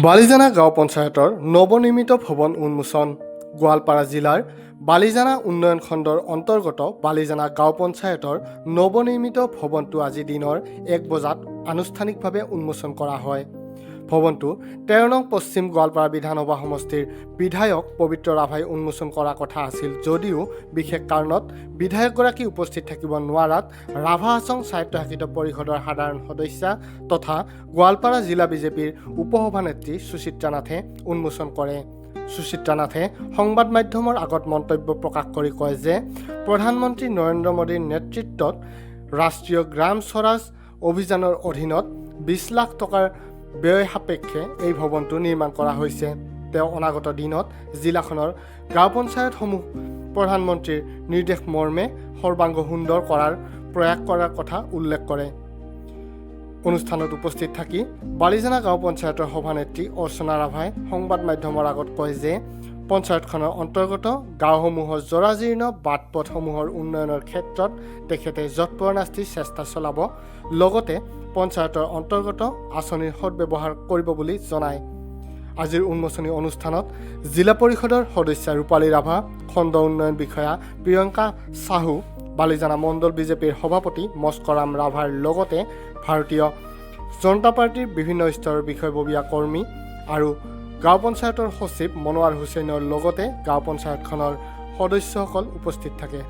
বালিজানা গাঁও পঞ্চায়তৰ নৱনিৰ্মিত ভৱন উন্মোচন। গোৱালপাৰা জিলাৰ বালিজানা উন্নয়ন খণ্ডৰ অন্তৰ্গত বালিজানা গাঁও পঞ্চায়তৰ নৱনিৰ্মিত ভৱনটো আজি দিনৰ 1 বজাত আনুষ্ঠানিকভাৱে উন্মোচন কৰা হয়। ভৱনটো 13 নং পশ্চিম গোৱালপাৰা বিধানসভা সমষ্টিৰ বিধায়ক পবিত্ৰ ৰাভাই উন্মোচন কৰাৰ কথা আছিল যদিও বিশেষ কাৰণত বিধায়কগৰাকী উপস্থিত থাকিব নোৱাৰাত ৰাভা হাছং স্বায়ত্তশাসিত পৰিষদৰ সাধাৰণ সদস্যা তথা গোৱালপাৰা জিলা বিজেপিৰ উপসভানেত্ৰী সুচিত্ৰা নাথে উন্মোচন কৰে। সুচিত্ৰা নাথে সংবাদ মাধ্যমৰ আগত মন্তব্য প্ৰকাশ কৰি কয় যে প্ৰধানমন্ত্ৰী নৰেন্দ্ৰ মোদীৰ নেতৃত্বত ৰাষ্ট্ৰীয় গ্ৰাম স্বৰাজ অভিযানৰ অধীনত 20 লাখ টকাৰ ব্যয় সাপেক্ষে এই ভৱনটো নিৰ্মাণ কৰা হৈছে। তেওঁ অনাগত দিনত জিলাখনৰ গাঁও পঞ্চায়তসমূহ প্ৰধানমন্ত্ৰীৰ নিৰ্দেশ মৰ্মে সৰ্বাংগ সুন্দৰ কৰাৰ প্ৰয়াস কৰাৰ কথা উল্লেখ কৰে। অনুষ্ঠানত উপস্থিত থাকি বালিজানা গাঁও পঞ্চায়তৰ সভানেত্ৰী অৰ্চনা ৰাভাই সংবাদ মাধ্যমৰ আগত কয় যে পঞ্চায়তখনৰ অন্তৰ্গত গাঁওসমূহৰ জৰাজীৰ্ণ বাট পথসমূহৰ উন্নয়নৰ ক্ষেত্ৰত তেখেতে যৎপৰোনাস্তি চেষ্টা চলাব, লগতে পঞ্চায়তৰ অন্তৰ্গত আঁচনিৰ সদব্যৱহাৰ কৰিব বুলি জনায়। আজিৰ উন্মোচনী অনুষ্ঠানত জিলা পৰিষদৰ সদস্যা ৰূপালী ৰাভা, খণ্ড উন্নয়ন বিষয়া প্ৰিয়ংকা চাহু, বালিজানা মণ্ডল বিজেপিৰ সভাপতি মস্কৰাম ৰাভাৰ লগতে ভাৰতীয় জনতা পাৰ্টীৰ বিভিন্ন স্তৰৰ বিষয়ববীয়া কৰ্মী আৰু গাঁও পঞ্চায়তৰ সচিব মনোৱাৰ হুছেইনৰ লগতে গাঁও পঞ্চায়তখনৰ সদস্যসকল উপস্থিত থাকে।